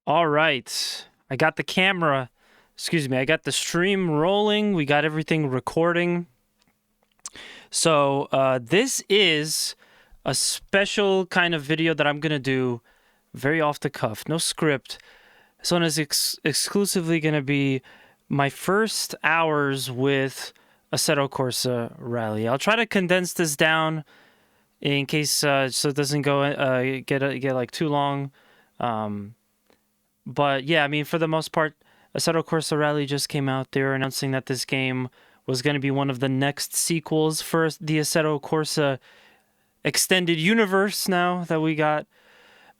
All right. I got the camera, excuse me, I got the stream rolling. We got everything recording. So, this is a special kind of video that I'm going to do very off the cuff, no script. This one is exclusively going to be my first hours with Assetto Corsa Rally. I'll try to condense this down in case so it doesn't go get like too long. But yeah, I mean, for the most part, Assetto Corsa Rally just came out. They were announcing that this game was going to be one of the next sequels for the Assetto Corsa extended universe now that we got.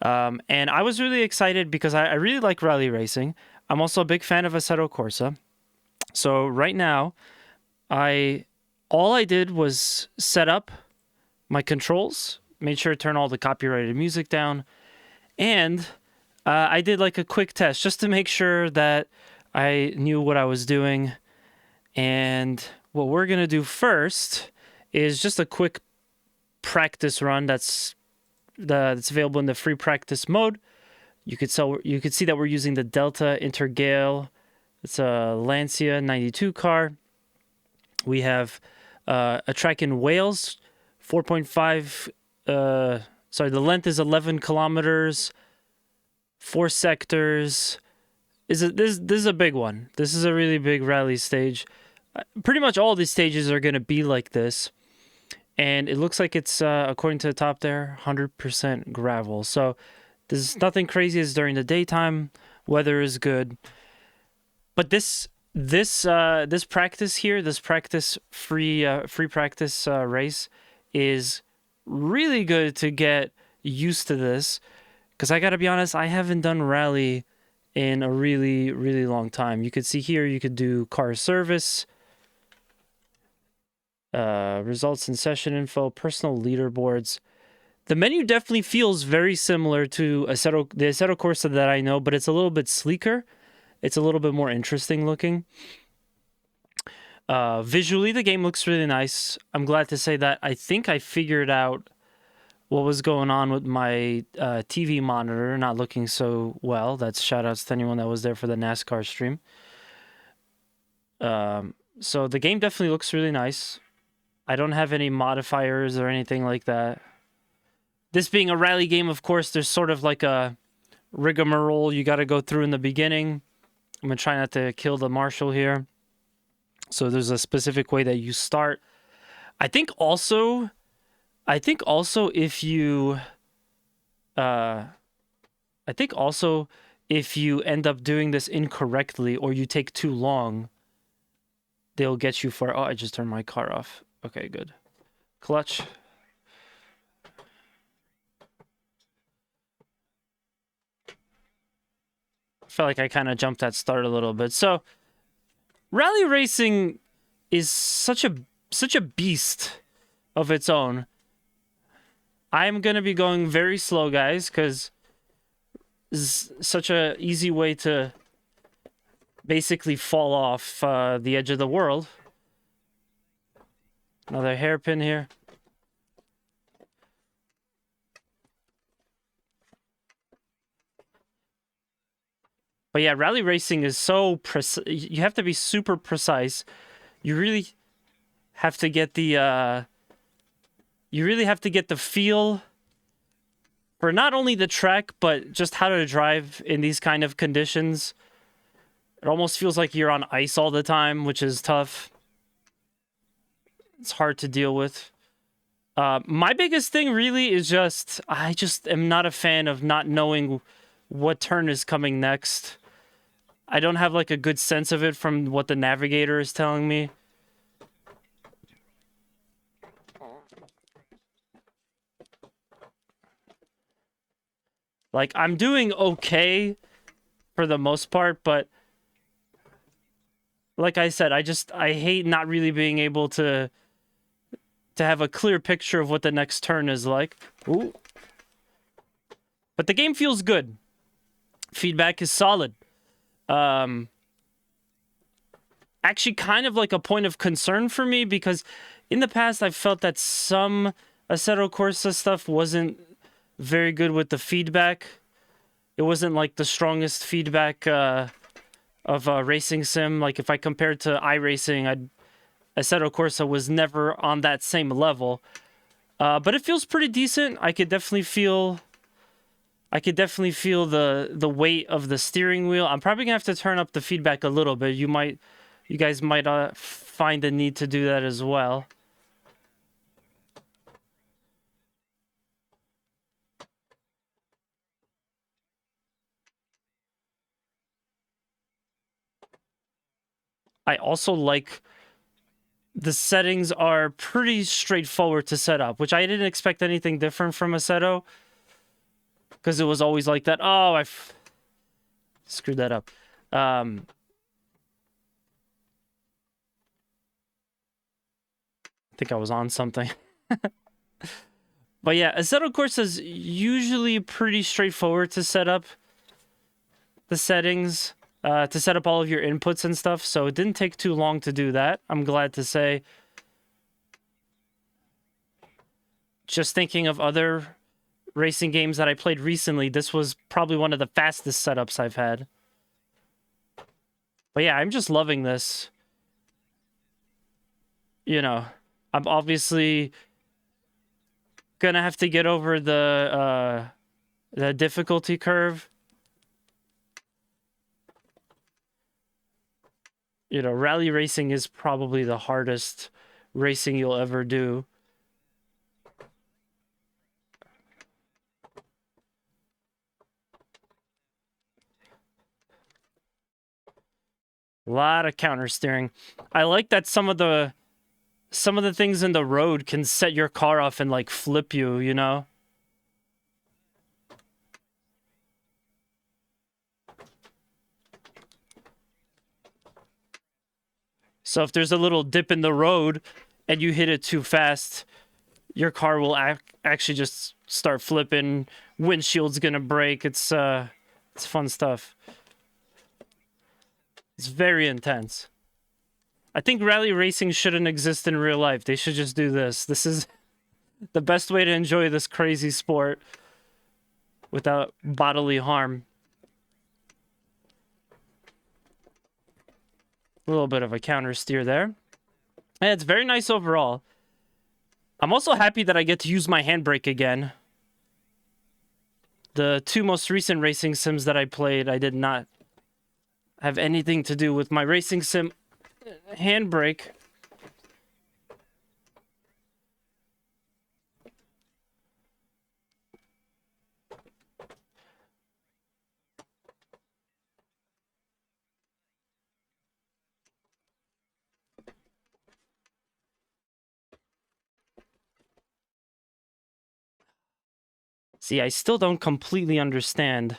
And I was really excited because I really like rally racing. I'm also a big fan of Assetto Corsa. So right now, all I did was set up my controls, made sure to turn all the copyrighted music down, and I did like a quick test just to make sure that I knew what I was doing. And what we're going to do first is just a quick practice run that's available in the free practice mode. You could see that we're using the Delta Intergale. It's a Lancia 92 car. We have a track in Wales, 4.5 the length is 11 kilometers, 4 sectors. This is a big one. This is a really big rally stage. Pretty much all these stages are going to be like this. And it looks like it's, according to the top there, 100% gravel. So there's nothing crazy as during the daytime. Weather is good. But this practice here, this practice free practice race is really good to get used to this. Because I got to be honest, I haven't done rally in a really, really long time. You could see here, you could do car service, results and session info, personal leaderboards. The menu definitely feels very similar to the Assetto Corsa that I know, but it's a little bit sleeker. It's a little bit more interesting looking. Visually, the game looks really nice. I'm glad to say that I think I figured out what was going on with my TV monitor not looking so well. That's shout outs to anyone that was there for the NASCAR stream. So the game definitely looks really nice. I don't have any modifiers or anything like that. This being a rally game, of course, there's sort of like a rigmarole you got to go through in the beginning. I'm going to try not to kill the marshal here. So there's a specific way that you start. I think also if you end up doing this incorrectly or you take too long, they'll get you for... Oh, I just turned my car off. Okay, good. Clutch. I felt like I kind of jumped that start a little bit. So, rally racing is such a beast of its own. I'm going to be going very slow, guys, because it's such a easy way to basically fall off the edge of the world. Another hairpin here. But yeah, rally racing is so you have to be super precise. You really have to get the feel for not only the track, but just how to drive in these kind of conditions. It almost feels like you're on ice all the time, which is tough. It's hard to deal with. My biggest thing really is I just am not a fan of not knowing what turn is coming next. I don't have like a good sense of it from what the navigator is telling me. Like, I'm doing okay for the most part, but like I said, I hate not really being able to have a clear picture of what the next turn is like. Ooh. But the game feels good. Feedback is solid. Actually kind of like a point of concern for me because in the past I've felt that some Assetto Corsa stuff wasn't very good with the feedback. it wasn't like the strongest feedback of racing sim. Like if I compared to iRacing, Assetto Corsa was never on that same level. But it feels pretty decent. I could definitely feel the weight of the steering wheel. I'm probably gonna have to turn up the feedback a little bit. You guys might find the need to do that as well. I also like the settings are pretty straightforward to set up, which I didn't expect anything different from Assetto, because it was always like that. Oh, screwed that up. I think I was on something. But yeah, Assetto Corsa is usually pretty straightforward to set up the settings, to set up all of your inputs and stuff, so it didn't take too long to do that, I'm glad to say. Just thinking of other racing games that I played recently, this was probably one of the fastest setups I've had. But yeah, I'm just loving this. You know, I'm obviously gonna have to get over the difficulty curve. You know, rally racing is probably the hardest racing you'll ever do. A lot of counter steering. I like that some of the things in the road can set your car off and like flip you, you know? So if there's a little dip in the road and you hit it too fast, your car will actually just start flipping. Windshield's gonna break. It's fun stuff. It's very intense. I think rally racing shouldn't exist in real life. They should just do this. This is the best way to enjoy this crazy sport without bodily harm. A little bit of a counter steer there. And it's very nice overall. I'm also happy that I get to use my handbrake again. The two most recent racing sims that I played, I did not have anything to do with my racing sim handbrake. See, I still don't completely understand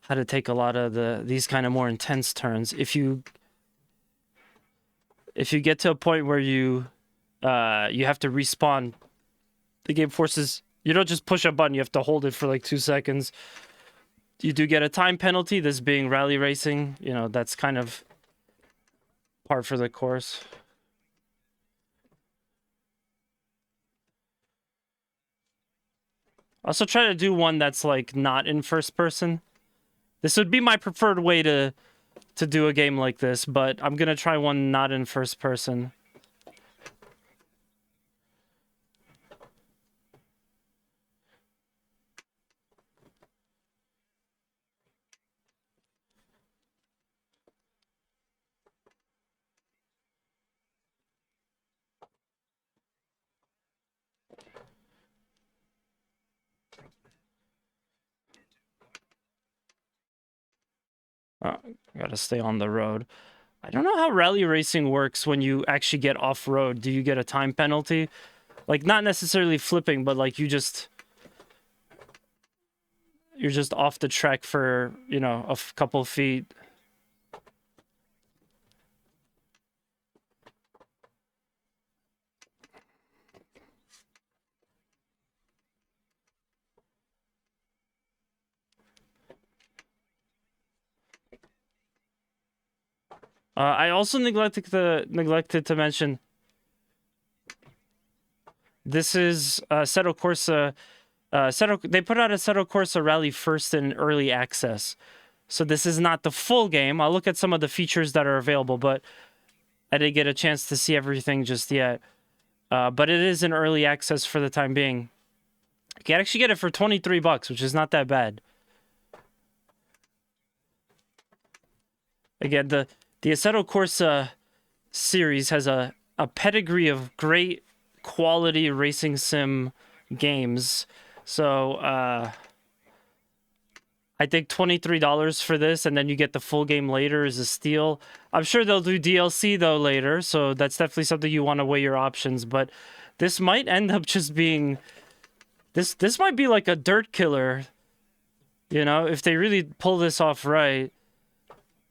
how to take a lot of these kind of more intense turns. If you get to a point where you have to respawn, the game forces you don't just push a button, you have to hold it for like 2 seconds. You do get a time penalty, this being rally racing, you know, that's kind of par for the course. Also try to do one that's like not in first person. This would be my preferred way to do a game like this, but I'm gonna try one not in first person. Gotta stay on the road. I don't know how rally racing works when you actually get off-road. Do you get a time penalty? Like, not necessarily flipping, but like you're just off the track for, you know, a couple feet. I also neglected to mention this is Assetto Corsa They put out Assetto Corsa Rally first in early access. So this is not the full game. I'll look at some of the features that are available, but I didn't get a chance to see everything just yet. But it is in early access for the time being. You can actually get it for $23, which is not that bad. Again, the Assetto Corsa series has a pedigree of great quality racing sim games. So, I think $23 for this, and then you get the full game later is a steal. I'm sure they'll do DLC, though, later, so that's definitely something you want to weigh your options. But this might end up just being... This might be like a dirt killer, you know? If they really pull this off right,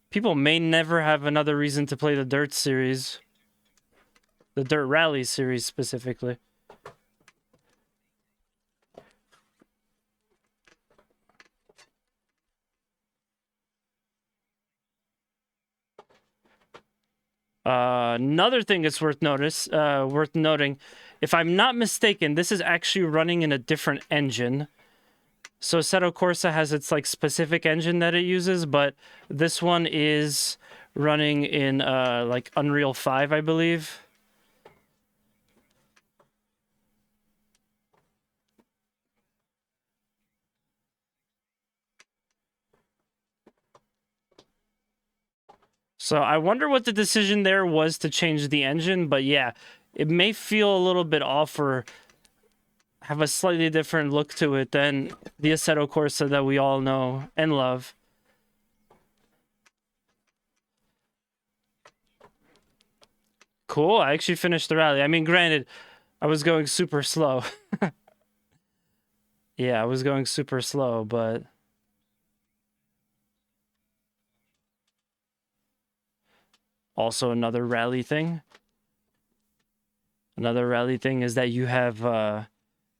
people may never have another reason to play the Dirt series. The Dirt Rally series, specifically. Another thing that's worth noting, if I'm not mistaken, this is actually running in a different engine. So Assetto Corsa has its like specific engine that it uses, but this one is running in like Unreal 5, I believe. So I wonder what the decision there was to change the engine, but yeah, it may feel a little bit off or have a slightly different look to it than the Assetto Corsa that we all know and love. Cool, I actually finished the rally. I mean, granted, I was going super slow. Yeah, I was going super slow, but... Also another rally thing. Another rally thing is that you have like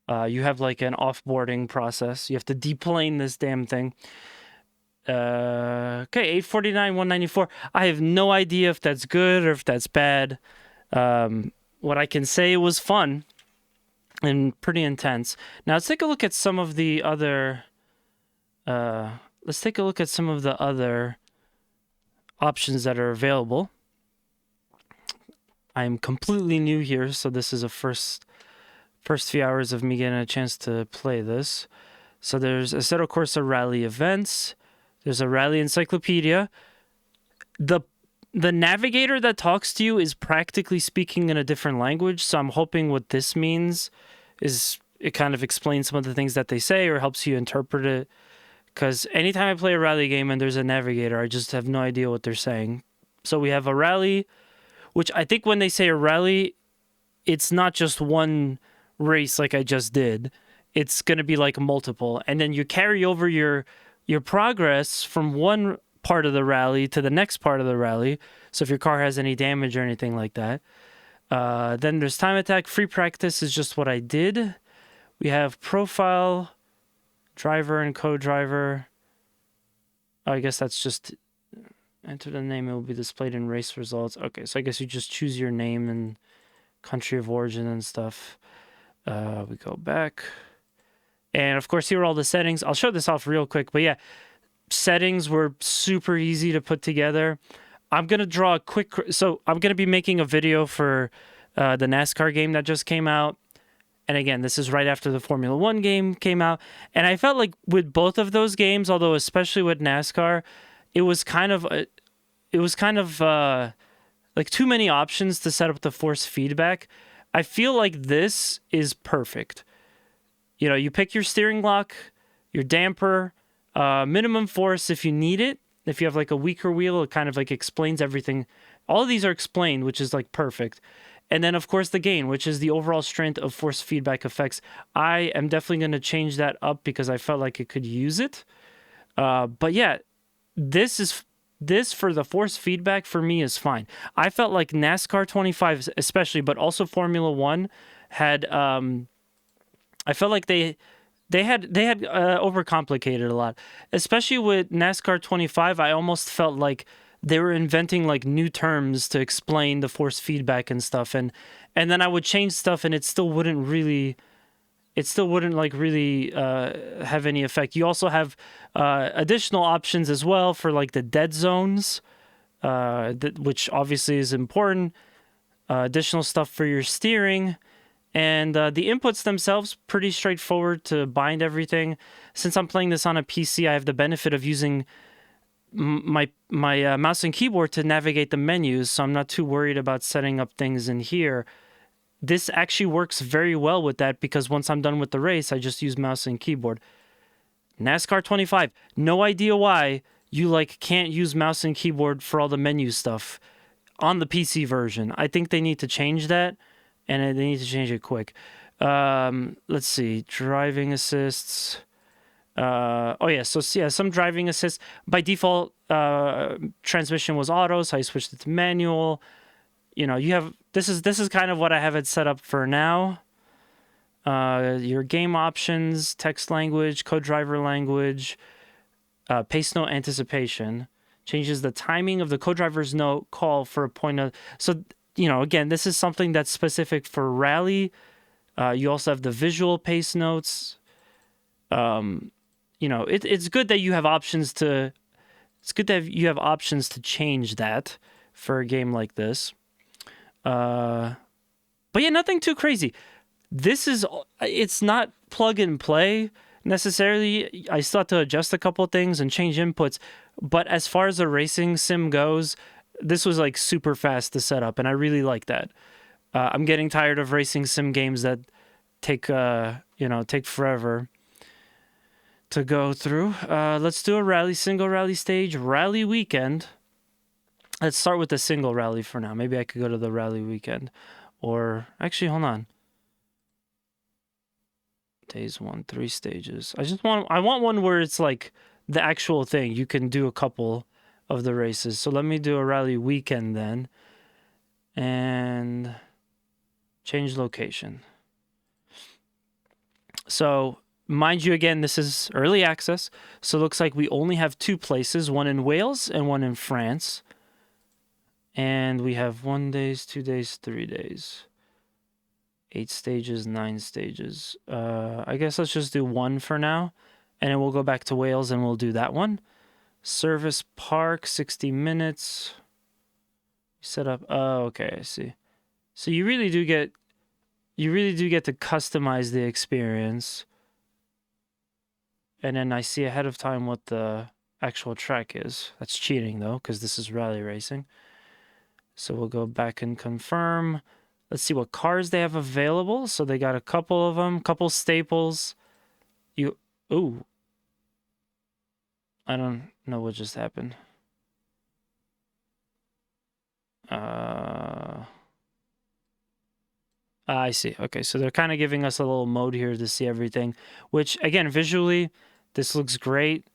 an offboarding process. You have to deplane this damn thing. Okay, 849, 194. I have no idea if that's good or if that's bad. What I can say, it was fun and pretty intense. Now let's take a look at some of the other. Let's take a look at some of the other options that are available. I'm completely new here, so this is a first few hours of me getting a chance to play this. So there's Assetto Corsa Rally Events. There's a Rally Encyclopedia. The navigator that talks to you is practically speaking in a different language, so I'm hoping what this means is it kind of explains some of the things that they say or helps you interpret it. Because anytime I play a rally game and there's a navigator, I just have no idea what they're saying. So we have a rally, which I think when they say a rally, it's not just one race like I just did. It's going to be like multiple. And then you carry over your progress from one part of the rally to the next part of the rally. So if your car has any damage or anything like that. Then there's time attack. Free practice is just what I did. We have profile, driver, and co-driver. Oh, I guess that's just... Enter the name, it will be displayed in race results. Okay, so I guess you just choose your name and country of origin and stuff. We go back. And of course, here are all the settings. I'll show this off real quick, but yeah, settings were super easy to put together. I'm going to draw a quick... So I'm going to be making a video for the NASCAR game that just came out. And again, this is right after the Formula 1 game came out. And I felt like with both of those games, although especially with NASCAR... It was kind of like too many options to set up the force feedback. I feel like this is perfect. You know, you pick your steering lock, your damper, minimum force if you need it. If you have like a weaker wheel, it kind of like explains everything. All of these are explained, which is like perfect. And then of course the gain, which is the overall strength of force feedback effects. I am definitely going to change that up because I felt like it could use it. But yeah, this for the force feedback for me is fine. I felt like NASCAR 25 especially, but also Formula 1 had I felt like they had overcomplicated a lot. Especially with NASCAR 25, I almost felt like they were inventing like new terms to explain the force feedback and stuff, and then I would change stuff and it still wouldn't really it still wouldn't like really have any effect. You also have additional options as well for like the dead zones, which obviously is important. Additional stuff for your steering. And the inputs themselves, pretty straightforward to bind everything. Since I'm playing this on a PC, I have the benefit of using my mouse and keyboard to navigate the menus, so I'm not too worried about setting up things in here. This actually works very well with that because once I'm done with the race, I just use mouse and keyboard. NASCAR 25, no idea why you like can't use mouse and keyboard for all the menu stuff on the PC version. I think they need to change that, and they need to change it quick. Let's see, driving assists. Oh yeah, so yeah, some driving assists. By default, transmission was auto, so I switched it to manual. You know, you have this is kind of what I have it set up for now. Your game options, text language, code driver language, pace note anticipation changes the timing of the code driver's note call for a point of. So you know, again, this is something that's specific for rally. You also have the visual pace notes. You know, it's good that you have options to. It's good that you have options to change that for a game like this. But yeah, nothing too crazy. It's not plug and play necessarily. I still have to adjust a couple things and change inputs. But as far as the racing sim goes, this was like super fast to set up, and I really like that. I'm getting tired of racing sim games that take forever to go through. Let's do a single rally stage, rally weekend. Let's start with the single rally for now. Maybe I could go to the rally weekend. Or, actually, hold on. Days 1, 3 stages. I want one where it's like the actual thing. You can do a couple of the races. So let me do a rally weekend then. And change location. So, mind you, again, this is early access. So it looks like we only have 2 places, one in Wales and one in France. And we have 1 days, 2 days, 3 days. 8 stages, 9 stages. I guess let's just do 1 for now. And then we'll go back to Wales and we'll do that one. Service park, 60 minutes. Set up. Oh, okay, I see. So you really do get to customize the experience. And then I see ahead of time what the actual track is. That's cheating though, because this is rally racing. So we'll go back and confirm. Let's see what cars they have available. So they got a couple of them, couple staples. Ooh. I don't know what just happened. I see. Okay, so they're kind of giving us a little mode here to see everything, which again, visually, this looks great.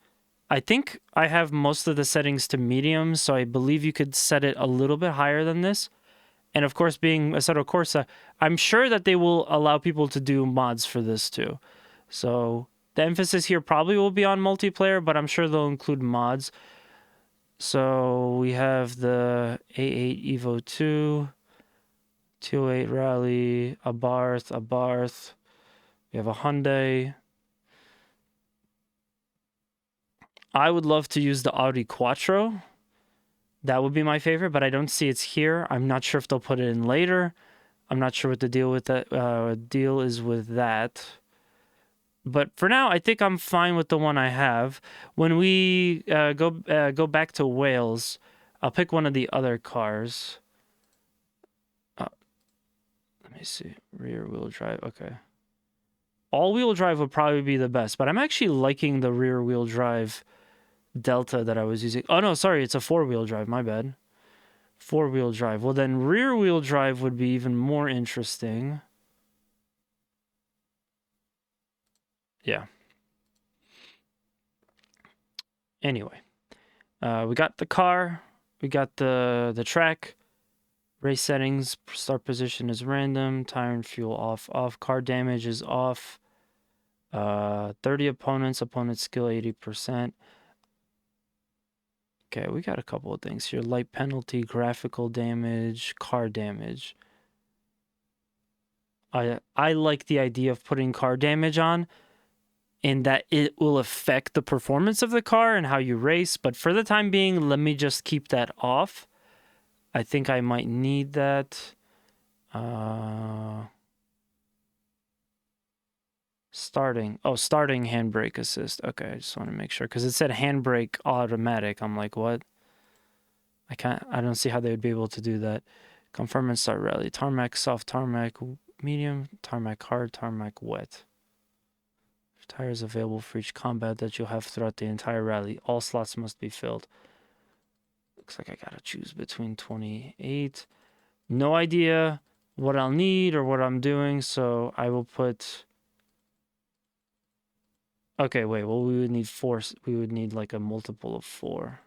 I think I have most of the settings to medium, so I believe you could set it a little bit higher than this. And of course, being Assetto Corsa, I'm sure that they will allow people to do mods for this too. So the emphasis here probably will be on multiplayer, but I'm sure they'll include mods. So we have the A8 Evo 2, 208 Rally, a Barth. We have a Hyundai. I would love to use the Audi Quattro. That would be my favorite, but I don't see it's here. I'm not sure if they'll put it in later. I'm not sure what the deal with that deal is with that. But for now, I think I'm fine with the one I have. When we go back to Wales, I'll pick one of the other cars. Let me see. Rear-wheel drive. Okay. All-wheel drive would probably be the best, but I'm actually liking the rear-wheel drive Delta that I was using. Oh, no, sorry. It's a 4-wheel drive. My bad. 4-wheel drive. Well, then rear-wheel drive would be even more interesting. Yeah. Anyway. We got the car. We got the track. Race settings. Start position is random. Tire and fuel off. Car damage is off. 30 opponents. Opponent skill 80%. Okay, we got a couple of things here. Light penalty, graphical damage, car damage. I like the idea of putting car damage on, in that it will affect the performance of the car and how you race. But for the time being, let me just keep that off. I think I might need that. Starting handbrake assist. Okay, I just want to make sure because it said handbrake automatic. I'm like, what? I don't see how they would be able to do that. Confirm and start rally. Tarmac soft, tarmac medium, tarmac hard, tarmac wet. Tires available for each combat that you'll have throughout the entire rally. All slots must be filled. Looks like I gotta choose between 28. No idea what I'll need or what I'm doing, so I will put... Okay, wait, well, we would need 4. We would need like a multiple of 4.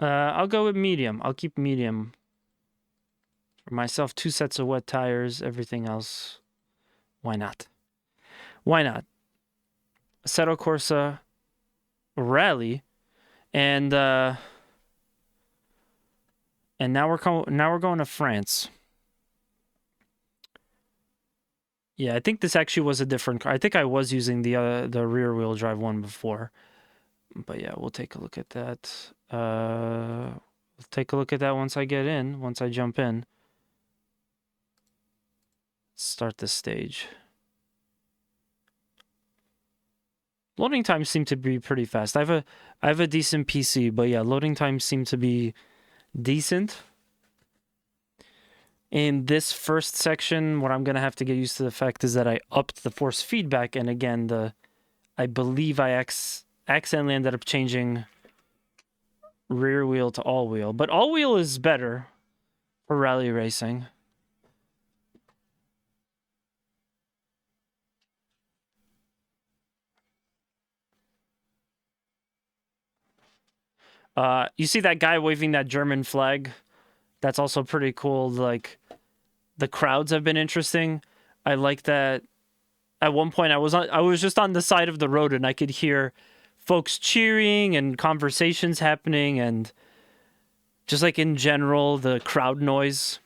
I'll go with medium. I'll keep medium. For myself, 2 sets of wet tires. Everything else, why not? Why not? Assetto Corsa Rally, and now we're going to France. Yeah, I think this actually was a different car. I think I was using the rear wheel drive one before. But yeah, we'll take a look at that. We'll take a look at that once I jump in. Start the stage. Loading times seem to be pretty fast. I have a decent PC, but yeah, loading times seem to be decent. In this first section, what I'm going to have to get used to the fact is that I upped the force feedback, and again, I believe I accidentally ended up changing rear wheel to all wheel, but all wheel is better for rally racing. You see that guy waving that German flag? That's also pretty cool. Like, the crowds have been interesting. I like that. At one point, I was just on the side of the road and I could hear folks cheering and conversations happening, and just like in general, the crowd noise.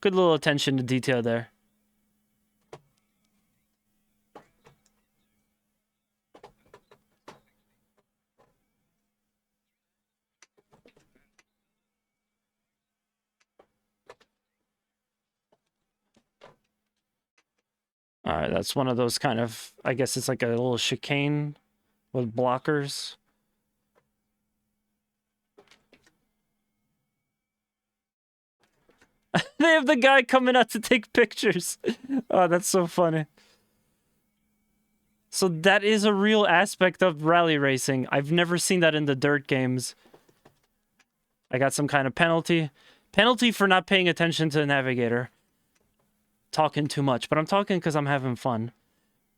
Good little attention to detail there. All right, that's one of those kind of, I guess it's like a little chicane with blockers. They have the guy coming out to take pictures. Oh, that's so funny. So that is a real aspect of rally racing. I've never seen that in the dirt games. I got some kind of penalty. Penalty for not paying attention to the navigator. Talking too much, but I'm talking because I'm having fun.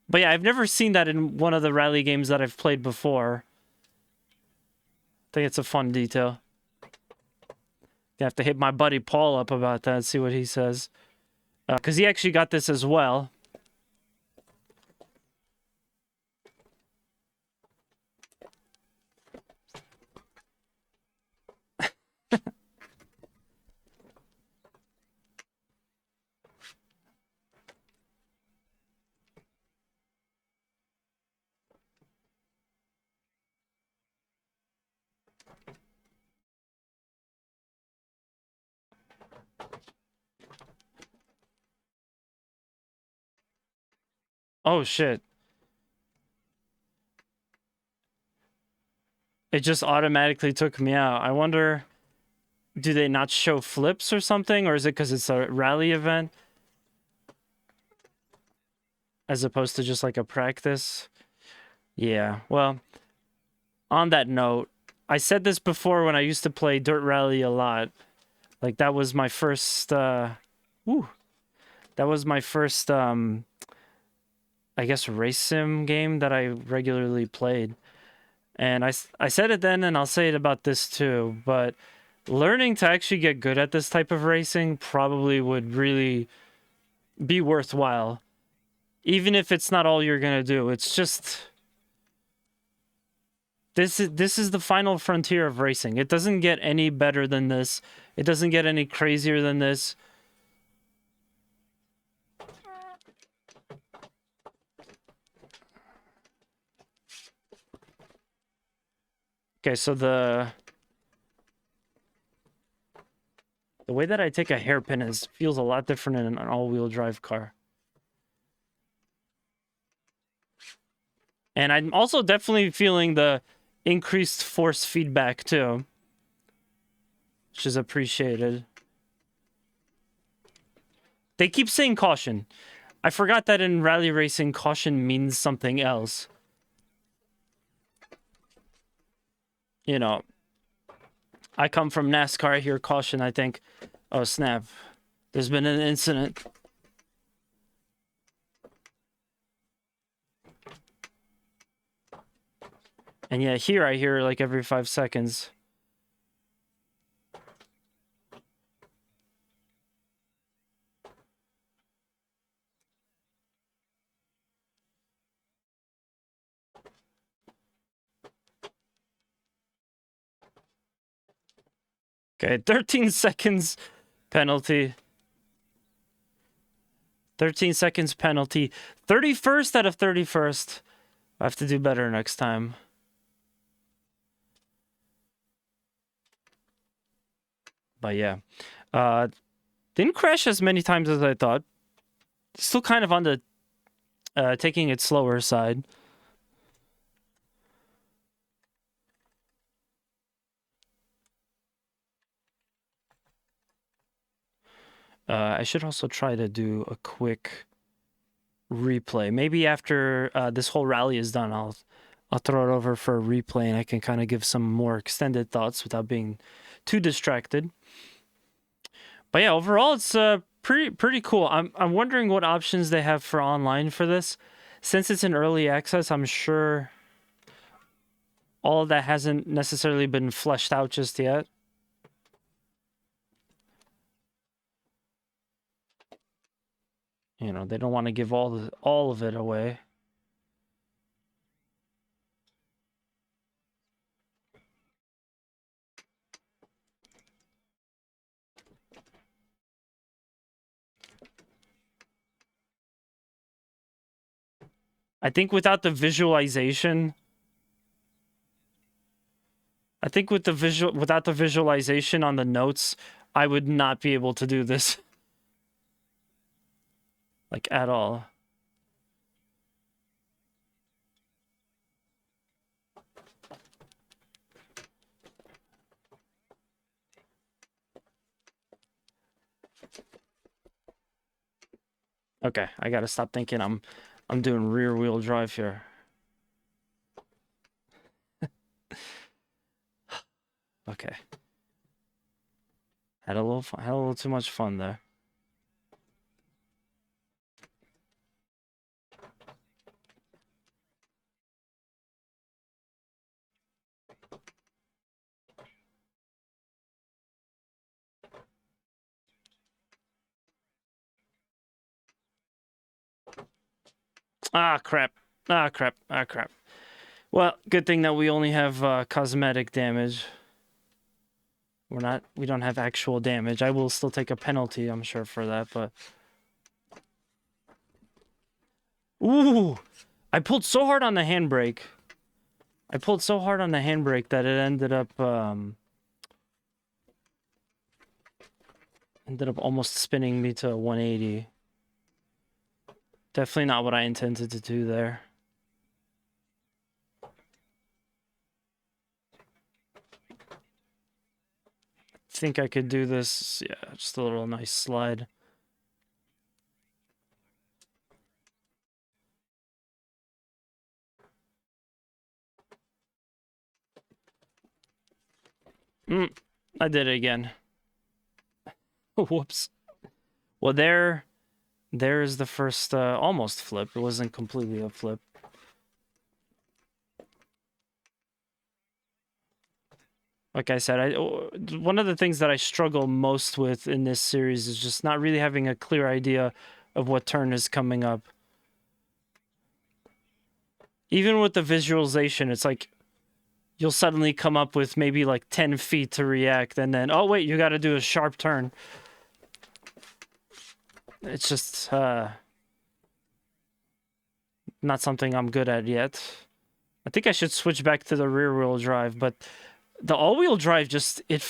But yeah, I've never seen that in one of the rally games that I've played before. I think it's a fun detail. You have to hit my buddy Paul up about that, see what he says. Because he actually got this as well. Oh, shit. It just automatically took me out. I wonder, do they not show flips or something? Or is it because it's a rally event? As opposed to just like a practice? Yeah, well, on that note, I said this before when I used to play Dirt Rally a lot. Like, that was my first, that was my first, I guess, race sim game that I regularly played. And I said it then, and I'll say it about this too, but learning to actually get good at this type of racing probably would really be worthwhile. Even if it's not all you're going to do. It's just... this is the final frontier of racing. It doesn't get any better than this. It doesn't get any crazier than this. Okay, so the way that I take a hairpin feels a lot different in an all-wheel drive car. And I'm also definitely feeling the increased force feedback too, which is appreciated. They keep saying caution. I forgot that in rally racing, caution means something else. You know, I come from NASCAR, I hear caution, I think, oh snap, there's been an incident. And yeah, here I hear like every 5 seconds. Okay, 13 seconds penalty. 13 seconds penalty. 31st out of 31st. I have to do better next time. But yeah. Didn't crash as many times as I thought. Still kind of on the taking it slower side. I should also try to do a quick replay. Maybe after this whole rally is done, I'll throw it over for a replay and I can kind of give some more extended thoughts without being too distracted. But yeah, overall it's pretty cool. I'm wondering what options they have for online for this. Since it's in early access, I'm sure all of that hasn't necessarily been fleshed out just yet. You know, they don't want to give all of it away. I think without the visualization, without the visualization on the notes, I would not be able to do this. Like, at all. Okay, I gotta stop thinking I'm doing rear wheel drive here. Okay. Had a little too much fun there. Ah, crap. Ah, crap. Ah, crap. Well, good thing that we only have cosmetic damage. We don't have actual damage. I will still take a penalty, I'm sure, for that, but... Ooh! I pulled so hard on the handbrake. That it ended up almost spinning me to 180. Definitely not what I intended to do there. Think I could do this. Yeah, just a little nice slide. I did it again. Whoops. Well, there's the first almost flip. It wasn't completely a flip. Like I said, one of the things that I struggle most with in this series is just not really having a clear idea of what turn is coming up. Even with the visualization, it's like you'll suddenly come up with maybe like 10 feet to react, and then, oh wait, you got to do a sharp turn. It's just not something I'm good at yet. I think I should switch back to the rear-wheel drive, but the all-wheel drive just it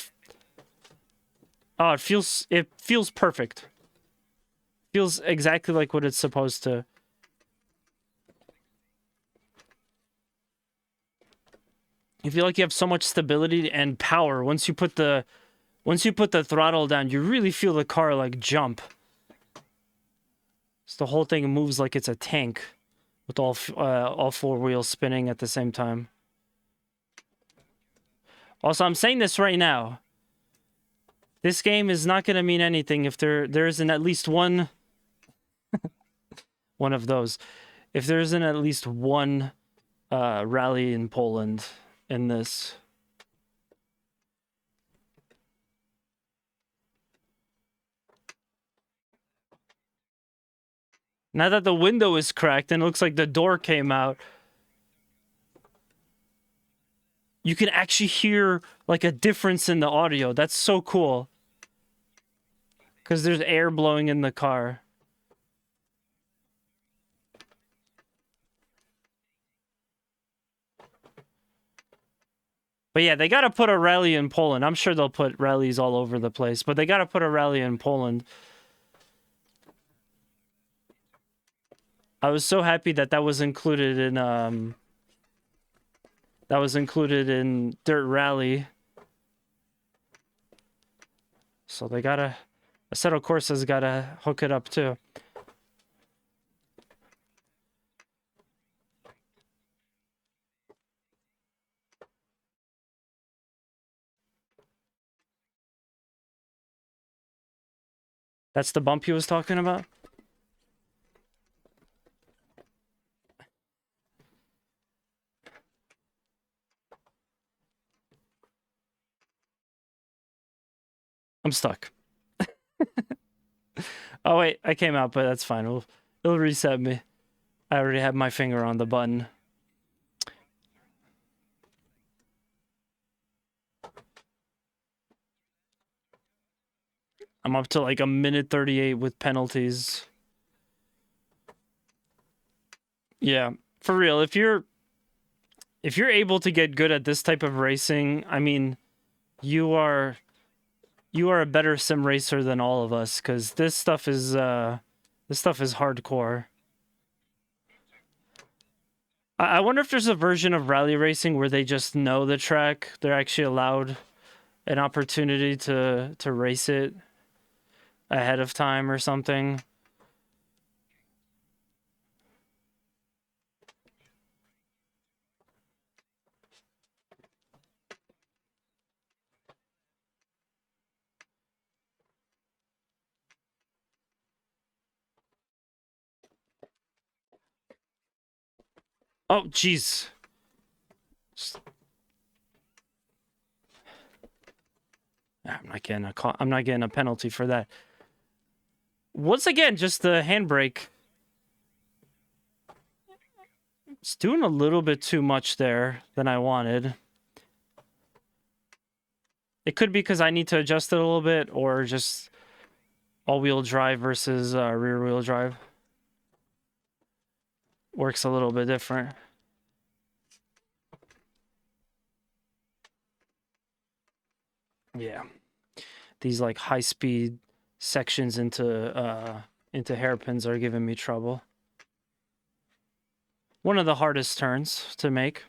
feels perfect. Feels exactly like what it's supposed to. You feel like you have so much stability and power once you put the throttle down. You really feel the car like jump. So the whole thing moves like it's a tank with all four wheels spinning at the same time. Also, I'm saying this right now. This game is not going to mean anything if there isn't at least one of those. If there isn't at least one rally in Poland in this. Now that the window is cracked and it looks like the door came out, you can actually hear like a difference in the audio. That's so cool. Because there's air blowing in the car. But yeah, they got to put a rally in Poland. I'm sure they'll put rallies all over the place, but they got to put a rally in Poland. I was so happy that was included in Dirt Rally. So they gotta Assetto Corsa's gotta hook it up too. That's the bump he was talking about? I'm stuck. Oh wait, I came out, but that's fine. It'll reset me. I already have my finger on the button. I'm up to like a minute 38 with penalties. Yeah, for real. If you're able to get good at this type of racing, I mean, you are a better sim racer than all of us, because this stuff is hardcore. I wonder if there's a version of rally racing where they just know the track. They're actually allowed an opportunity to race it ahead of time or something. Oh, jeez. I'm not getting a penalty for that. Once again, just the handbrake. It's doing a little bit too much there than I wanted. It could be because I need to adjust it a little bit, or just all-wheel drive versus rear-wheel drive. Works a little bit different. Yeah. These like high-speed sections into hairpins are giving me trouble. One of the hardest turns to make.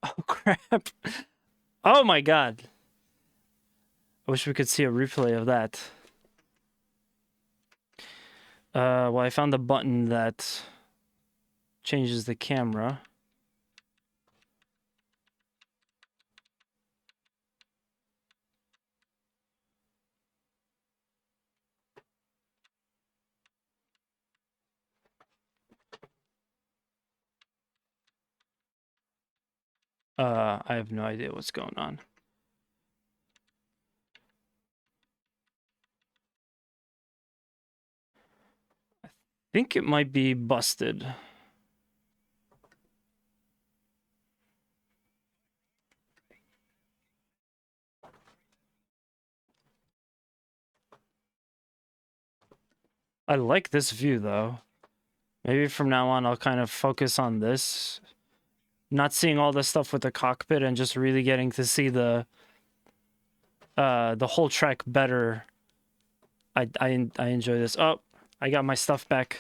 Oh, crap. Oh, my God. I wish we could see a replay of that. Well, I found the button that changes the camera. I have no idea what's going on. think it might be busted. I like this view, though. Maybe from now on, I'll kind of focus on this. Not seeing all the stuff with the cockpit and just really getting to see the whole trek better. I enjoy this. Oh, I got my stuff back.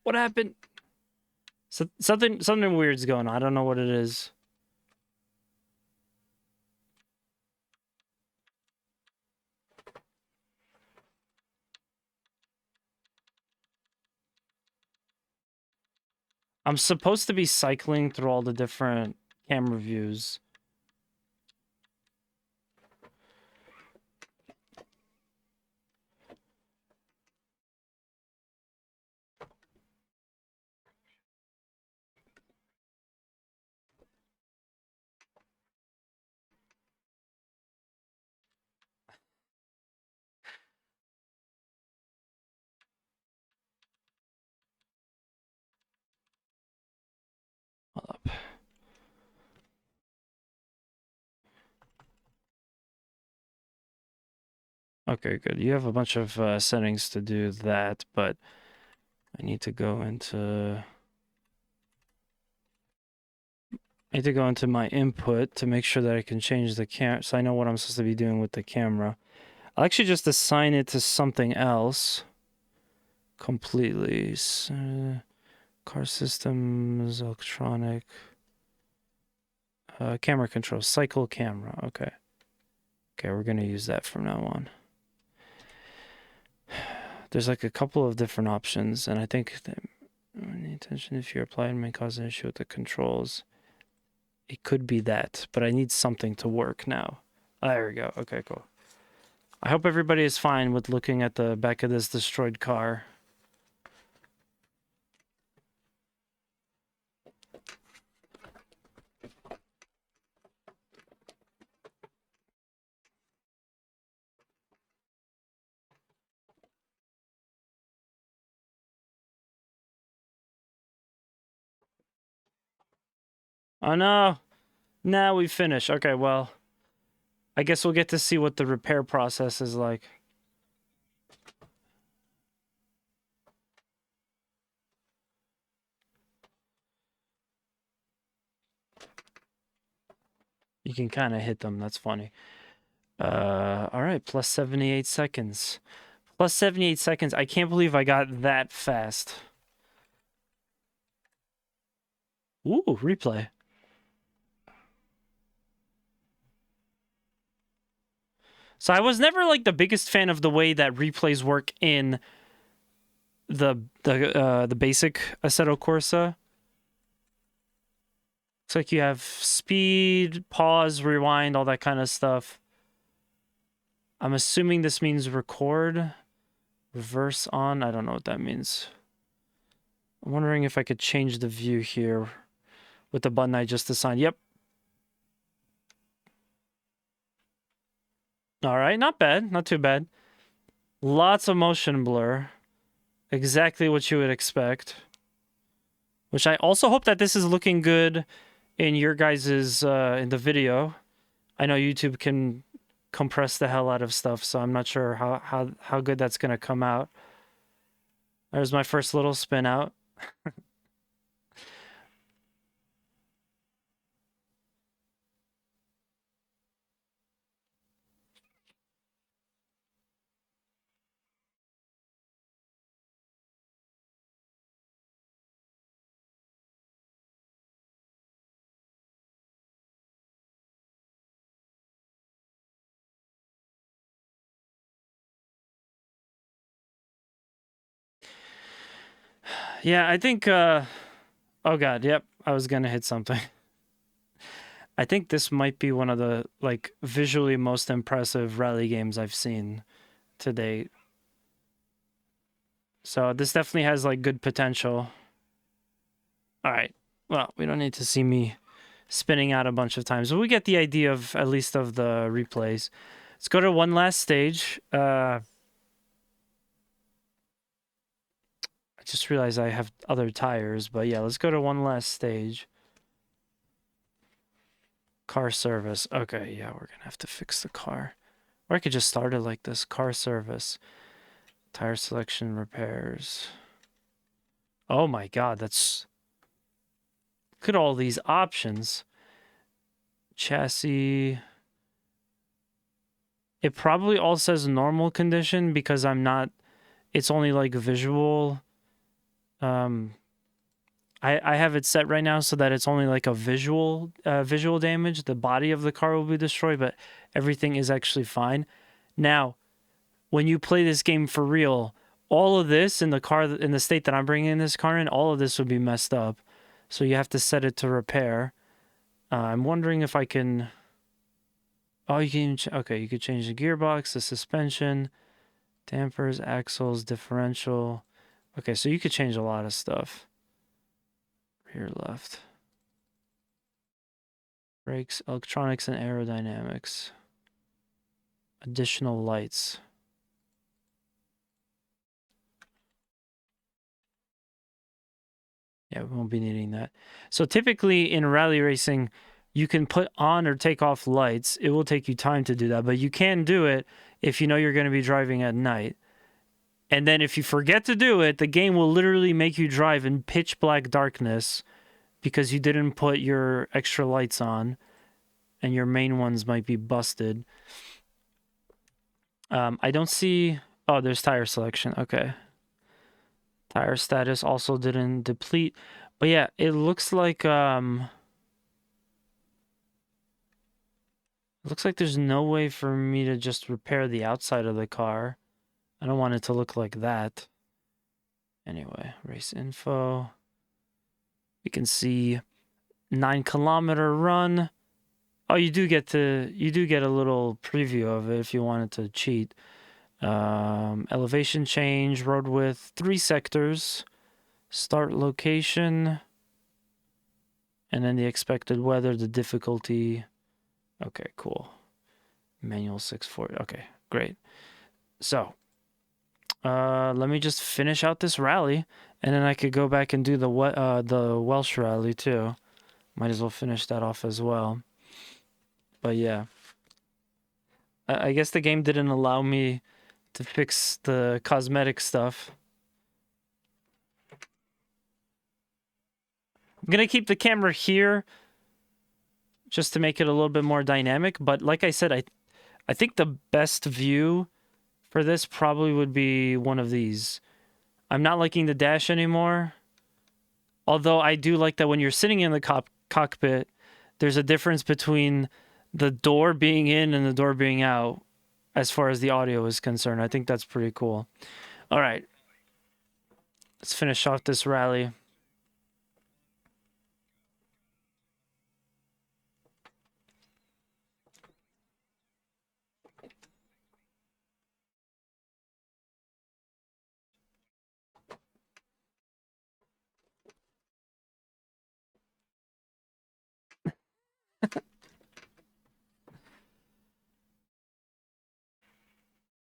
What happened? So, something weird's going on. I don't know what it is. I'm supposed to be cycling through all the different camera views. Hold up. Okay, good. You have a bunch of settings to do that, but I need to go into... I need to go into my input to make sure that I can change the camera, so I know what I'm supposed to be doing with the camera. I'll actually just assign it to something else completely. Car systems, electronic, camera control, cycle camera. Okay. Okay, we're gonna use that from now on. There's like a couple of different options, and I think that any attention if you're applying may cause an issue with the controls. It could be that, but I need something to work now. There we go. Okay, cool. I hope everybody is fine with looking at the back of this destroyed car. Oh no! Now we finish. Okay, well, I guess we'll get to see what the repair process is like. You can kind of hit them. That's funny. All right, plus 78 seconds. Plus 78 seconds. I can't believe I got that fast. Ooh, replay. So I was never like the biggest fan of the way that replays work in the basic Assetto Corsa. It's like you have speed, pause, rewind, all that kind of stuff. I'm assuming this means record, reverse on. I don't know what that means. I'm wondering if I could change the view here with the button I just assigned. Yep. All right, not bad. Not too bad. Lots of motion blur. Exactly what you would expect. Which I also hope that this is looking good in your guys's in the video. I know YouTube can compress the hell out of stuff, so I'm not sure how good that's gonna come out. There's my first little spin out. Yeah, I think oh god, yep, I was gonna hit something. I think this might be one of the like visually most impressive rally games I've seen to date. So this definitely has like good potential. All right. Well, we don't need to see me spinning out a bunch of times, but we get the idea of at least of the replays. Let's go to one last stage. I just realized I have other tires, but yeah, let's go to one last stage. Car service. Okay, yeah, we're gonna have to fix the car. Or I could just start it like this. Car service. Tire selection, repairs. Oh my god, that's... Look at all these options. Chassis. It probably all says normal condition because I'm not... It's only like visual. I have it set right now so that it's only like a visual damage. The body of the car will be destroyed, but everything is actually fine. Now, when you play this game for real, all of this in the car, in the state that I'm bringing this car in, all of this would be messed up. So you have to set it to repair. I'm wondering if I can... Oh, you can... Okay, you could change the gearbox, the suspension, dampers, axles, differential. Okay, so you could change a lot of stuff. Rear left. Brakes, electronics, and aerodynamics. Additional lights. Yeah, we won't be needing that. So typically in rally racing, you can put on or take off lights. It will take you time to do that, but you can do it if you know you're going to be driving at night. And then if you forget to do it, the game will literally make you drive in pitch black darkness because you didn't put your extra lights on and your main ones might be busted. I don't see... Oh, there's tire selection. Okay. Tire status also didn't deplete. But yeah, it looks like... It looks like there's no way for me to just repair the outside of the car. I don't want it to look like that. Anyway, race info. We can see 9-kilometer run. Oh, you do get a little preview of it if you wanted to cheat. Elevation change, road width, 3 sectors, start location, and then the expected weather, the difficulty. Okay, cool. Manual 640. Okay, great. So, let me just finish out this rally, and then I could go back and do the Welsh rally too. Might as well finish that off as well. But yeah, I guess the game didn't allow me to fix the cosmetic stuff. I'm gonna keep the camera here just to make it a little bit more dynamic, but like I said, I think the best view for this probably would be one of these. I'm not liking the dash anymore, although I do like that when you're sitting in the cockpit, there's a difference between the door being in and the door being out as far as the audio is concerned. I think that's pretty cool. All right. Let's finish off this rally.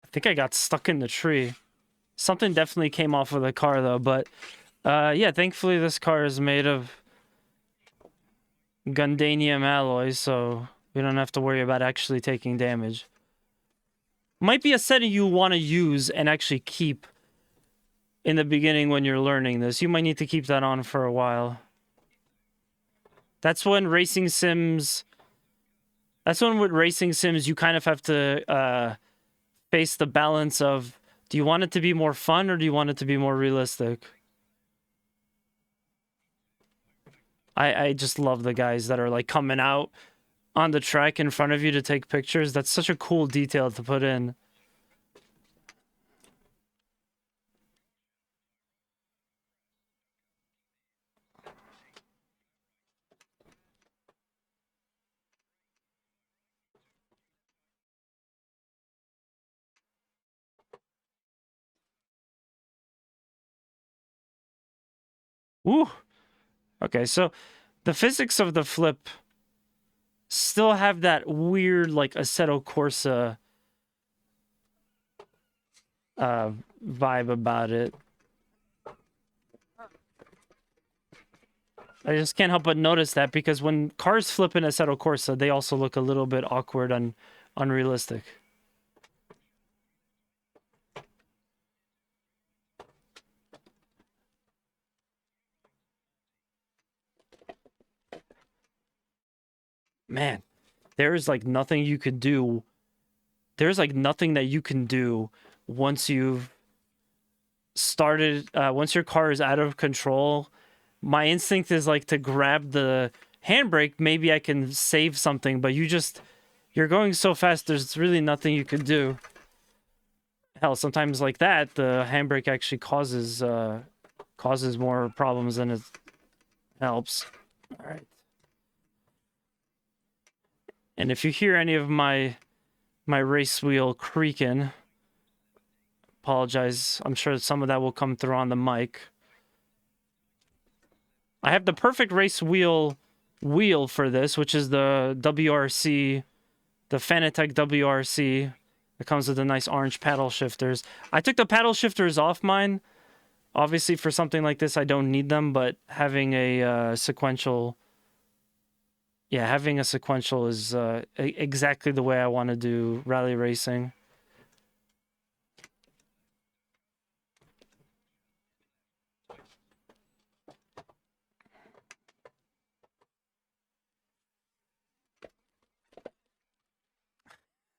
I think I got stuck in the tree. Something definitely came off of the car though, but yeah, thankfully this car is made of Gundanium alloy, so we don't have to worry about actually taking damage. Might be a setting you want to use and actually keep in the beginning when you're learning this. You might need to keep that on for a while. That's when racing sims... That's when with racing sims you kind of have to face the balance of, do you want it to be more fun or do you want it to be more realistic? I just love the guys that are like coming out on the track in front of you to take pictures. That's such a cool detail to put in. Woo! Okay, so the physics of the flip still have that weird, like, Assetto Corsa vibe about it. I just can't help but notice that because when cars flip in Assetto Corsa, they also look a little bit awkward and unrealistic. Man, there's like nothing you could do. There's like nothing that you can do once you've started, once your car is out of control. My instinct is like to grab the handbrake. Maybe I can save something, but you're going so fast, there's really nothing you can do. Hell, sometimes like that, the handbrake actually causes more problems than it helps. All right. And if you hear any of my race wheel creaking, apologize. I'm sure some of that will come through on the mic. I have the perfect race wheel for this, which is the WRC, the Fanatec WRC. It comes with the nice orange paddle shifters. I took the paddle shifters off mine. Obviously, for something like this, I don't need them, but having a sequential... Yeah, having a sequential is exactly the way I want to do rally racing.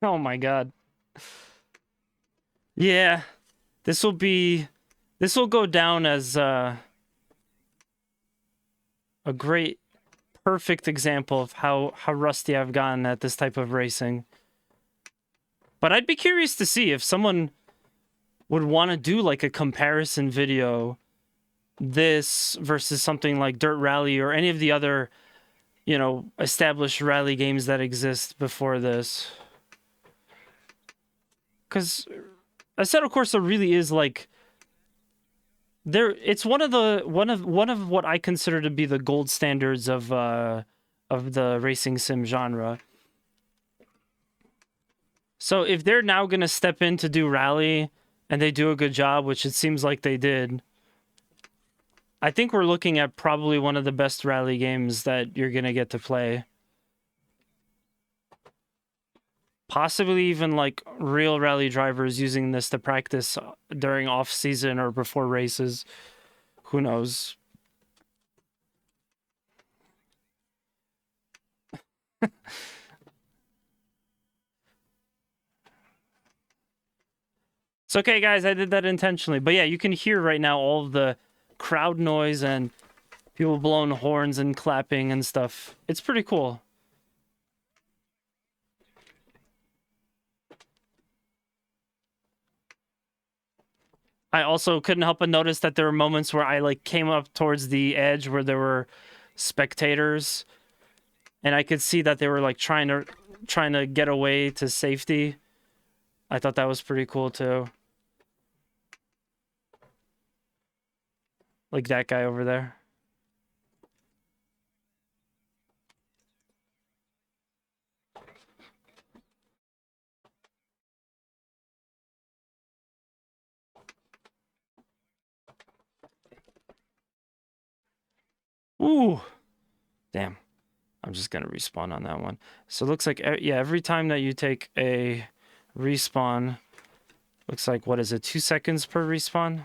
Oh my god. Yeah, this will go down as a great, perfect example of how rusty I've gotten at this type of racing. But I'd be curious to see if someone would want to do like a comparison video, this versus something like Dirt Rally or any of the other, you know, established rally games that exist before this. Because Assetto Corsa really is like it's one of what I consider to be the gold standards of the racing sim genre. So if they're now gonna step in to do rally and they do a good job, which it seems like they did, I think we're looking at probably one of the best rally games that you're gonna get to play. Possibly even like real rally drivers using this to practice during off season or before races. Who knows? It's okay, guys. I did that intentionally. But yeah, you can hear right now all of the crowd noise and people blowing horns and clapping and stuff. It's pretty cool. I also couldn't help but notice that there were moments where I like came up towards the edge where there were spectators, and I could see that they were like trying to get away to safety. I thought that was pretty cool too. Like that guy over there. Ooh. Damn. I'm just going to respawn on that one. So it looks like, yeah, every time that you take a respawn, looks like, what is it, 2 seconds per respawn?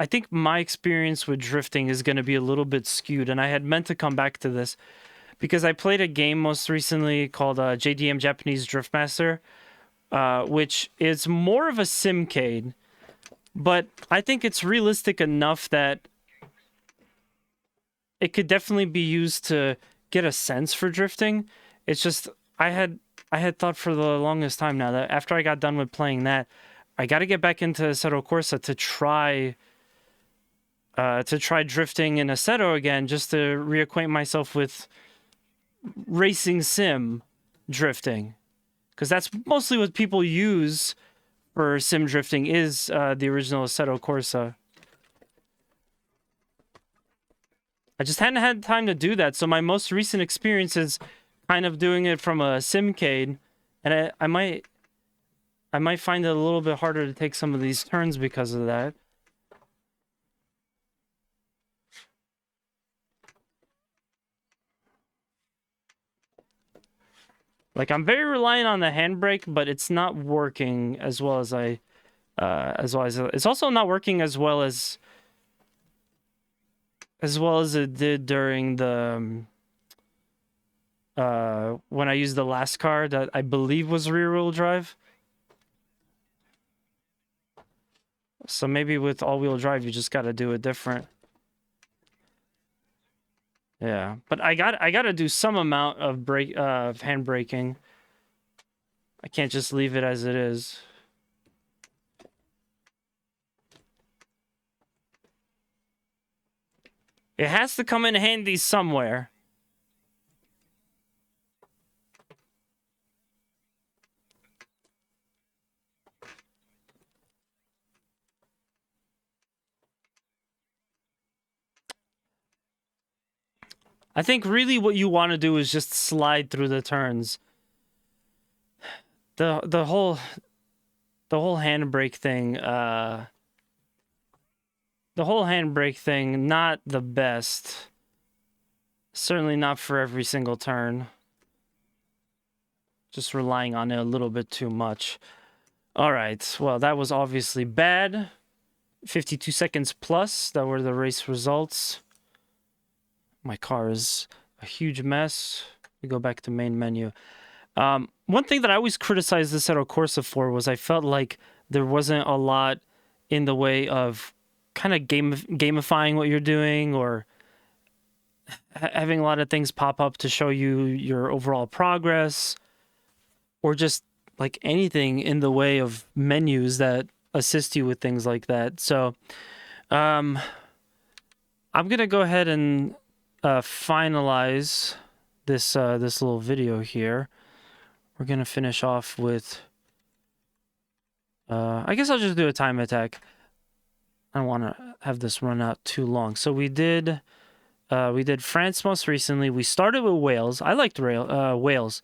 I think my experience with drifting is going to be a little bit skewed, and I had meant to come back to this because I played a game most recently called JDM Japanese Drift Master, which is more of a simcade, but I think it's realistic enough that it could definitely be used to get a sense for drifting. It's just I had thought for the longest time now that after I got done with playing that, I got to get back into Assetto Corsa to try drifting in Assetto again, just to reacquaint myself with racing sim drifting, because that's mostly what people use for sim drifting is the original Assetto Corsa. I just hadn't had time to do that, so my most recent experience is kind of doing it from a simcade, and I might I might find it a little bit harder to take some of these turns because of that. Like, I'm very reliant on the handbrake, but it's not working as well as it's also not working as well as it did during the when I used the last car that I believe was rear-wheel drive. So maybe with all-wheel drive, you just got to do it different. Yeah, but I got to do some amount of hand braking. I can't just leave it as it is. It has to come in handy somewhere. I think really what you want to do is just slide through the turns. The whole handbrake thing, not the best. Certainly not for every single turn. Just relying on it a little bit too much. All right, well, that was obviously bad. 52 seconds plus, that were the race results. My car is a huge mess. We go back to main menu. One thing that I always criticized the Assetto Corsa for was I felt like there wasn't a lot in the way of kind of gamifying what you're doing, or having a lot of things pop up to show you your overall progress, or just like anything in the way of menus that assist you with things like that. So I'm gonna go ahead and finalize this little video here. We're gonna finish off with I guess I'll just do a time attack. I don't want to have this run out too long. So we did France most recently. We started with Wales. I liked Wales.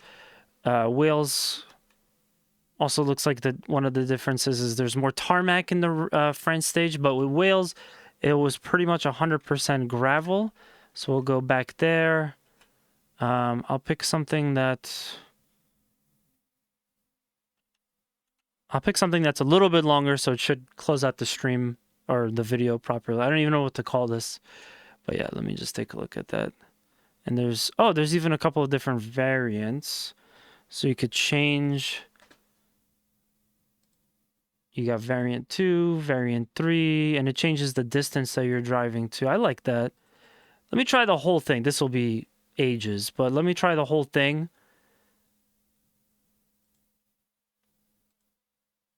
Wales also looks like one of the differences is there's more tarmac in the France stage, but with Wales, it was pretty much 100% gravel. So we'll go back there. I'll pick something that's a little bit longer, so it should close out the stream or the video properly. I don't even know what to call this, but yeah, let me just take a look at that. And there's even a couple of different variants, so you could change. You got variant 2, variant 3, and it changes the distance that you're driving to. I like that. Let me try the whole thing. This will be ages, but let me try the whole thing.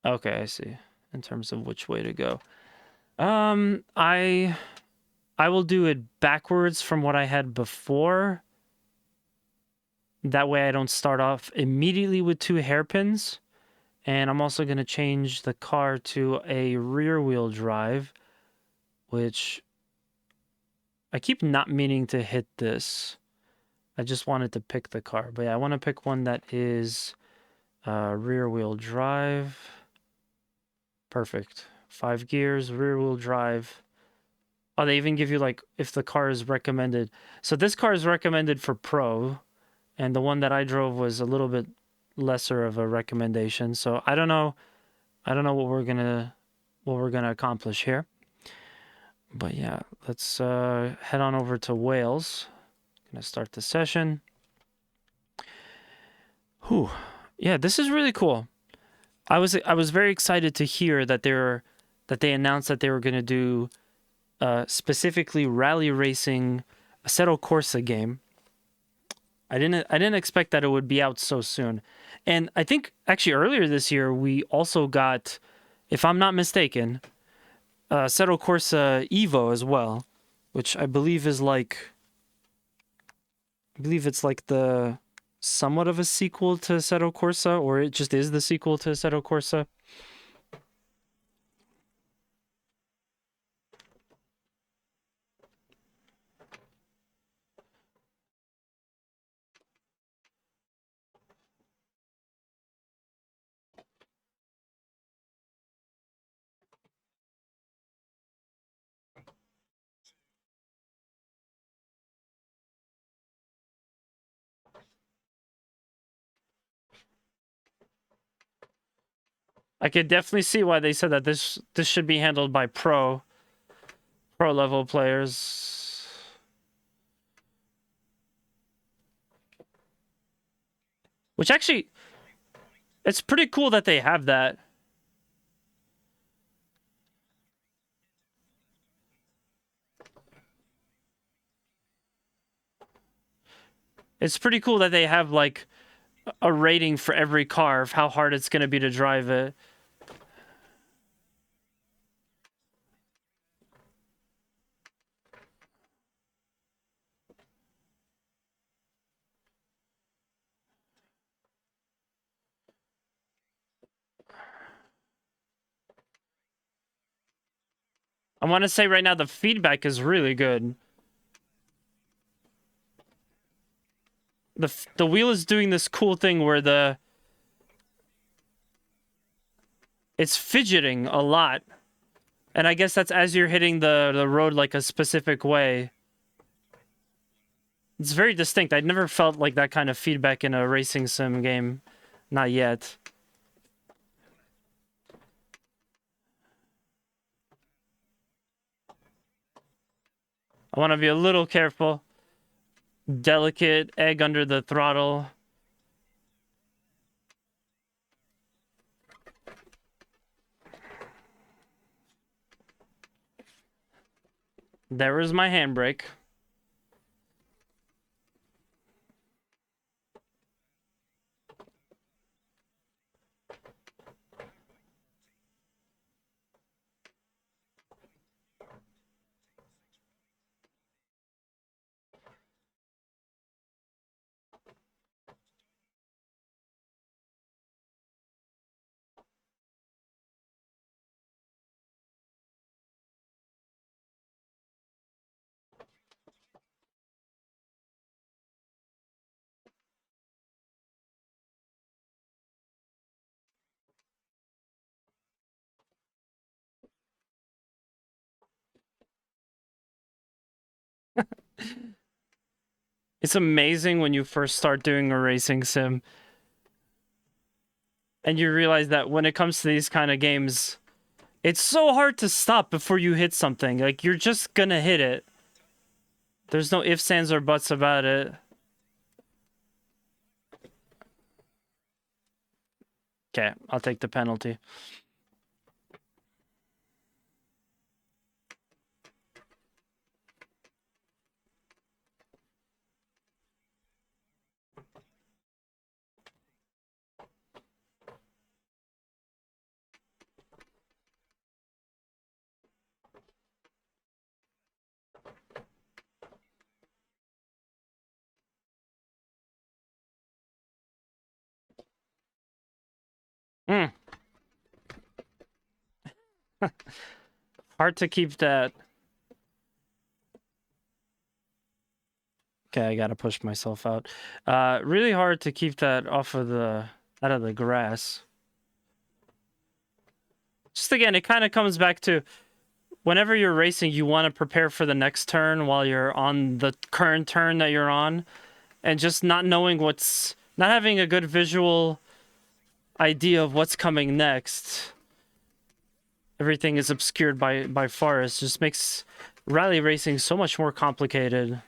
Okay, I see. In terms of which way to go. I will do it backwards from what I had before. That way I don't start off immediately with 2 hairpins. And I'm also going to change the car to a rear-wheel drive, which I keep not meaning to hit this. I just wanted to pick the car. But yeah, I want to pick one that is rear-wheel drive. Perfect. 5 gears, rear-wheel drive. Oh, they even give you, like, if the car is recommended. So this car is recommended for Pro, and the one that I drove was a little bit lesser of a recommendation. So I don't know what we're gonna accomplish here. But yeah, let's head on over to Wales. Gonna start the session. Whew. Yeah, this is really cool. I was very excited to hear that they announced that they were gonna do specifically rally racing Assetto Corsa game. I didn't expect that it would be out so soon. And I think actually earlier this year we also got, if I'm not mistaken, Assetto Corsa Evo as well, which I believe is like, it's like the somewhat of a sequel to Assetto Corsa, or it just is the sequel to Assetto Corsa. I could definitely see why they said that this should be handled by pro level players. Which actually, it's pretty cool that they have that. It's pretty cool that they have like a rating for every car of how hard it's going to be to drive it. I want to say right now the feedback is really good. The wheel is doing this cool thing where it's fidgeting a lot. And I guess that's as you're hitting the road like a specific way. It's very distinct. I'd never felt like that kind of feedback in a racing sim game. Not yet. I want to be a little careful. Delicate egg under the throttle. There is my handbrake. It's amazing when you first start doing a racing sim and you realize that when it comes to these kind of games, it's so hard to stop before you hit something. Like, you're just gonna hit it. There's no ifs, ands, or buts about it. Okay, I'll take the penalty. Hmm. Hard to keep that. Okay, I gotta push myself out. Really hard to keep that off of out of the grass. Just again, it kind of comes back to whenever you're racing, you want to prepare for the next turn while you're on the current turn that you're on, and just not knowing not having a good visual idea of what's coming next. Everything is obscured by forest. Just makes rally racing so much more complicated,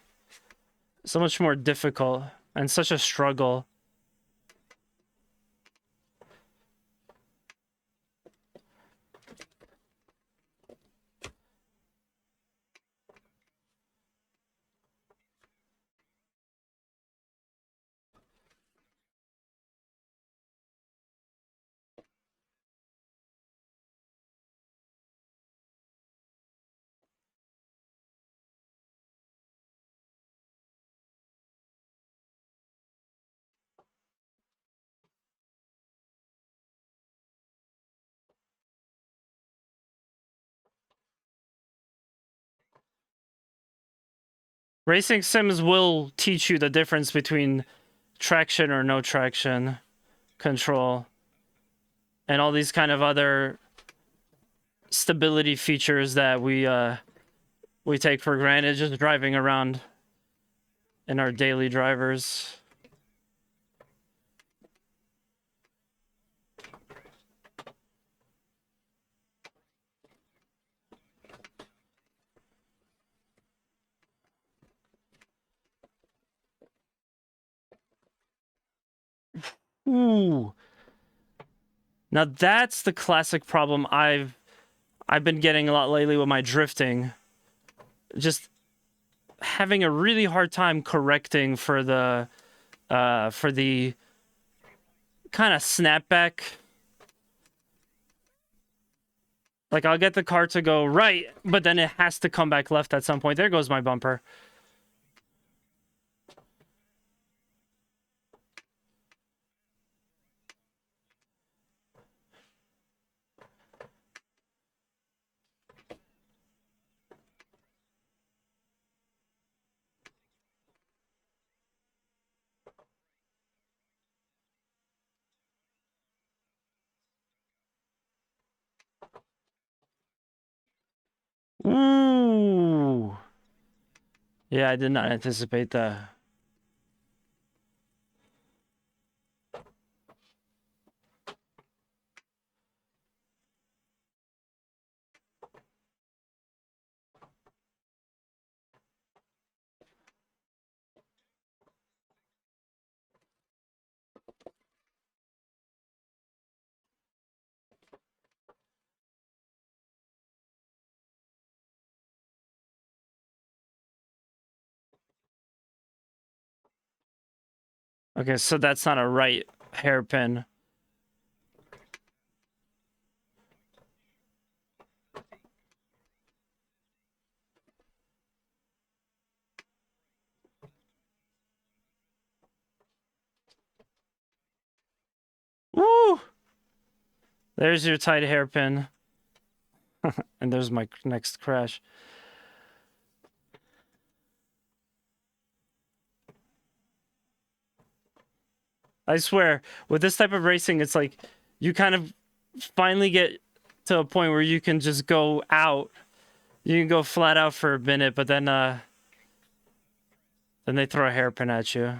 so much more difficult, and such a struggle. Racing sims will teach you the difference between traction or no traction control and all these kind of other stability features that we take for granted just driving around in our daily drivers. Ooh. Now that's the classic problem I've been getting a lot lately with my drifting. Just having a really hard time correcting for the kind of snapback. Like, I'll get the car to go right, but then it has to come back left at some point. There goes my bumper. Ooh. Yeah, I did not anticipate that. Okay, so that's not a right hairpin. Woo! There's your tight hairpin. And there's my next crash. I swear, with this type of racing, it's like you kind of finally get to a point where you can just go out. You can go flat out for a minute, but then they throw a hairpin at you.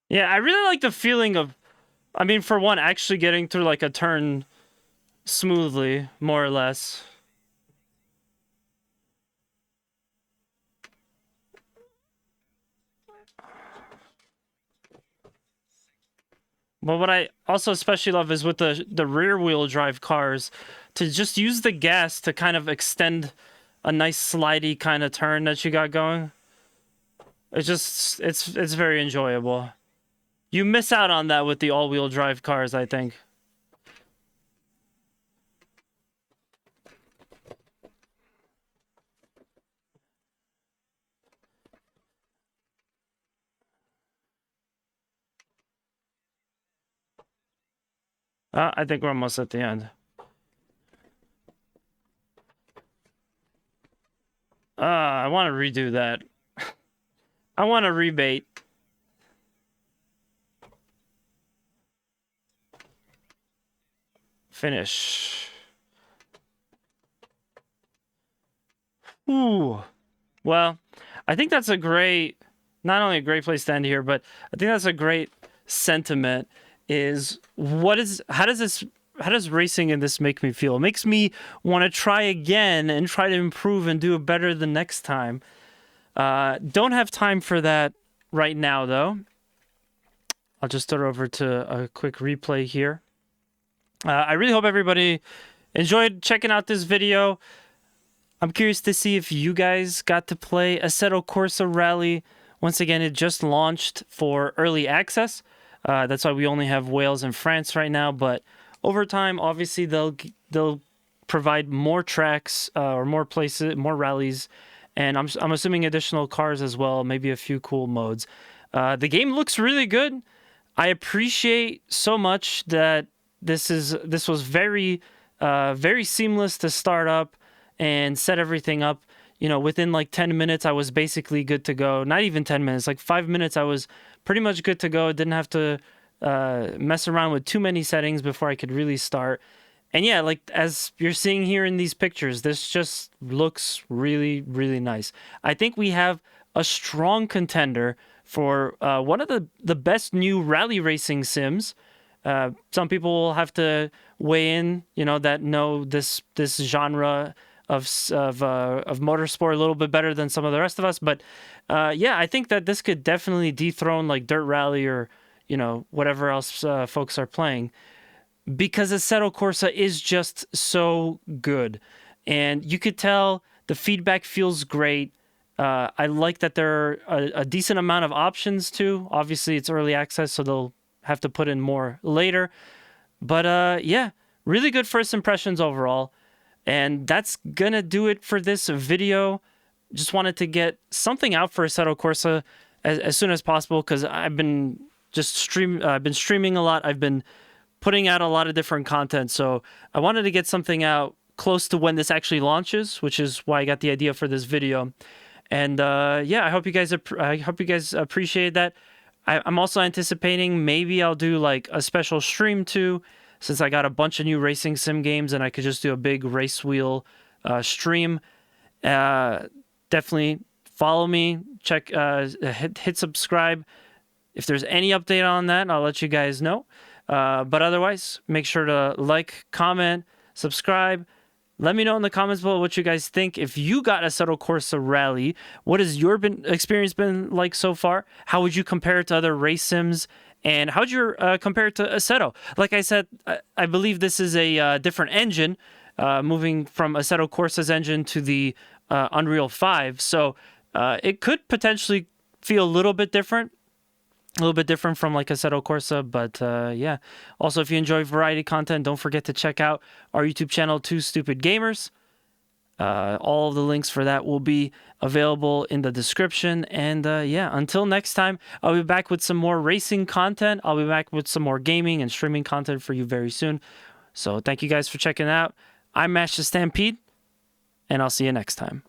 Yeah, I really like the feeling of, I mean, for one, actually getting through like a turn smoothly, more or less. But what I also especially love is with the rear wheel drive cars, to just use the gas to kind of extend a nice slidey kind of turn that you got going. It's very enjoyable. You miss out on that with the all-wheel drive cars, I think. I think we're almost at the end. I want to redo that. I want a rebate. Finish. Ooh. Well, I think that's a great, not only a great place to end here, but I think that's a great sentiment. Is how does racing in this make me feel? It makes me want to try again and try to improve and do it better the next time. Don't have time for that right now, though. I'll just start over to a quick replay here. I really hope everybody enjoyed checking out this video. I'm curious to see if you guys got to play Assetto Corsa Rally. Once again, it just launched for early access. That's why we only have Wales and France right now. But over time, obviously, they'll provide more tracks or more places, more rallies, and I'm assuming additional cars as well. Maybe a few cool modes. The game looks really good. I appreciate so much that this was very seamless to start up and set everything up. You know, within like 10 minutes, I was basically good to go. Not even 10 minutes, like 5 minutes, I was pretty much good to go. Didn't have to mess around with too many settings before I could really start. And yeah, like as you're seeing here in these pictures, this just looks really, really nice. I think we have a strong contender for one of the best new rally racing sims. Some people will have to weigh in, you know, that know this genre of motorsport a little bit better than some of the rest of us. But yeah, I think that this could definitely dethrone like Dirt Rally or, you know, whatever else folks are playing, because Assetto Corsa is just so good. And you could tell the feedback feels great. I like that there are a decent amount of options too. Obviously, it's early access, so they'll have to put in more later. But yeah, really good first impressions overall. And that's gonna do it for this video. Just wanted to get something out for Assetto Corsa as soon as possible, because I've been streaming a lot. I've been putting out a lot of different content, so I wanted to get something out close to when this actually launches, which is why I got the idea for this video. And yeah, I hope you guys appreciate that. I'm also anticipating maybe I'll do like a special stream too, since I got a bunch of new racing sim games, and I could just do a big race wheel stream. Definitely follow me, check, hit subscribe. If there's any update on that, I'll let you guys know. But otherwise, make sure to like, comment, subscribe. Let me know in the comments below what you guys think. If you got Assetto Corsa Rally, what has your experience been like so far? How would you compare it to other race sims? And how would you compare it to Assetto? Like I said, I believe this is a different engine, moving from Assetto Corsa's engine to the Unreal 5. So it could potentially feel a little bit different from like Assetto Corsa, but yeah. Also, if you enjoy variety content, don't forget to check out our YouTube channel, Two Stupid Gamers. All of the links for that will be available in the description. And yeah, until next time, I'll be back with some more racing content. I'll be back with some more gaming and streaming content for you very soon. So thank you guys for checking out. I'm Mash the Stampede, and I'll see you next time.